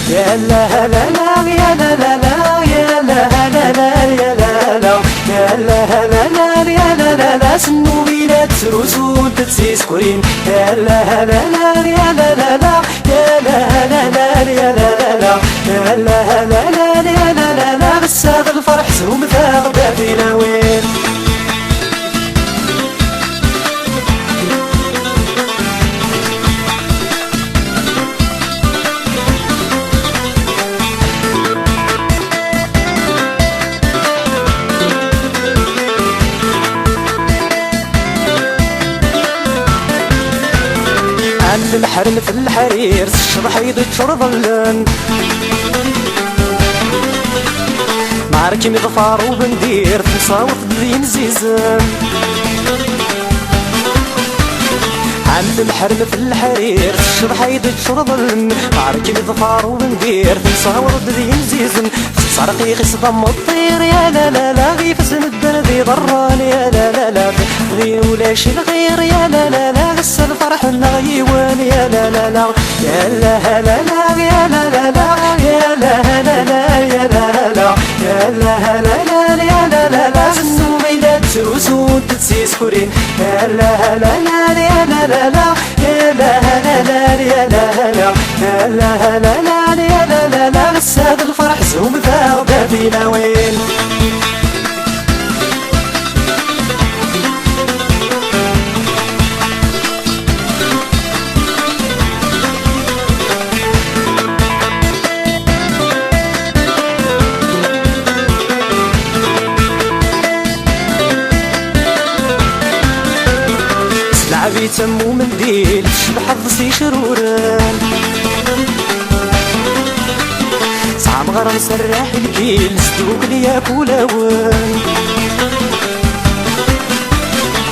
يا لا لا لا يا لا لا لا يا لا لا لا يا لا لا يا لا لا لا يا لا لا لا سنو بينات رسول تتسيس كورين يا لا لا لا يا لا لا لا يا لا لا لا يا لا لا لا يا لا لا لا يا لا لا لا بس هذا الفرح سهم ثاغ بابينا وين المحرم في الحرير الشرح يدك ظلن معركي مظفار وبندير تصاوت بذين زيزن عند المحرم في الحرير الشرح يدك ظلن معركي مظفار وبندير تصاوت بذين زيزن صرقي خصبة الطير يا لا لا لا غي فسن الدر ذي ضران يا لا لا لا غي ولاش الغير يا لا لا لا غس الفرح الغيوان يا لا لا لا يا لا لا لا يا لا لا لا يا لا لا لا يا لا لا يا لا لا لا يا لا لا لا سنو ميلاد وسود تسيس كورين يا لا لا لا يا لا لا لا يا لا لا لا يا لا لا يا لا لا لا يا لا لا لا بس هذا الفرح زوم ثاغ بابينا وين سلعبي تمو منديل شبح ضسي شروران صعب غرام سراح الكيل سدوك ليا كولاوان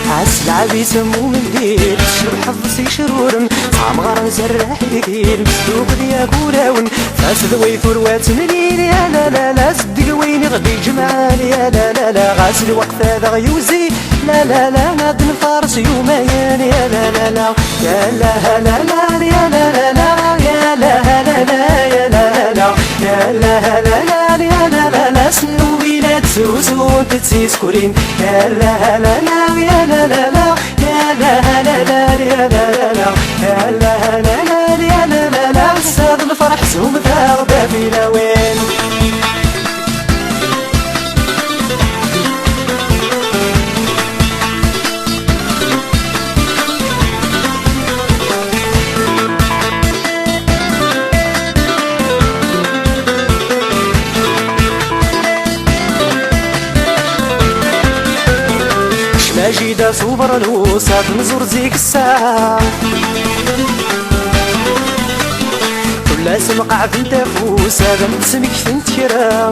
عالسلعب يسمو منديل شبح ضسي شرورن صعب غرام سراح الكيل سدوك ليا كولاوان فاسد ويثور واتمليل يا لا لا لا صدق وين غدي جمعان يا لا لا لا غاسل وقت هذا غيوزي لا لا لا ناد الفارس يوميان يا لا لا لا يا لا لا لا يا لا لا لا يا لا لا لا يا لا لا يا لا لا لا يا لا لا لا سنو بينات وسود تتسيس كورين يا لا لا لا يا لا لا لا يا لا لا لا يا لا لا لا يا لا لا لا يا لا لا لا بس هذا الفرح زوم ثاغ بابينا وين جيدا صوبر الوسط نزور زيك الساعة كل سمقع بنت فوس هذا نسمك فنت كرا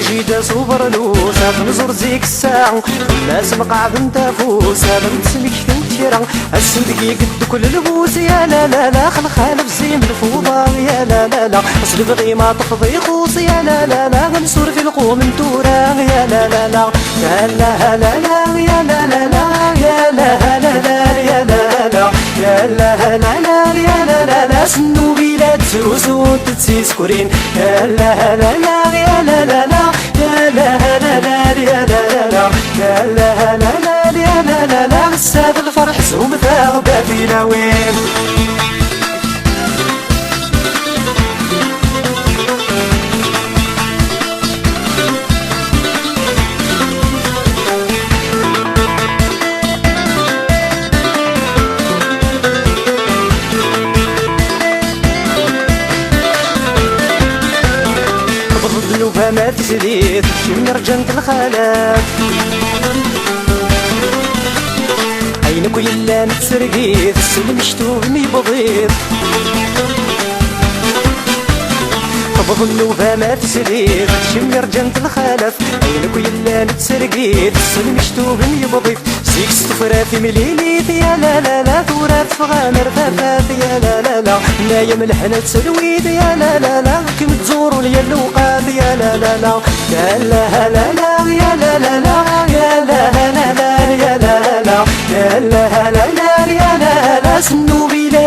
جيدا صوبر الوسط نزور زيك الساعة كل سمقع بنت فوس هذا نسمك فنت كرا السندقي قد كل البوس يا لا لا لا خل خالف زين بالفوضى يا لا لا لا اصل بغي ما تقضي خوص يا لا لا لا غنسور في القوم انتورا يا لا لا لا يا لا لا لا يا لا لا لا يا لا لا لا يا لا لا يا لا لا لا يا لا لا لا سنو بيلاد وسود تتسيس كورين يا لا لا لا يا لا لا لا يا لا لا لا يا لا لا يا لا لا لا يا لا لا لا بس هذا الفرح زوم ثاغ بابينا وين الذنوب ما تزيد من رجنة الخلاف عينك ويلا نتسرقيت السلم مشتوب ميبضيت الذنوب ما تزيد من رجنة الخلاف عينك ويلا نتسرقيت السلم مشتوب ميبضيت سيك ستفرات مليليت يا لا لا لا ثورات فغامر ثافات يا لا لا لا نايا ملحنة سلويت يا لا لا لا كم تزوروا ليا اللوقات يا لا لا لا يا لا لا لا يا لا لا لا يا لا لا لا يا لا لا يا لا لا لا يا لا لا سنو بيلا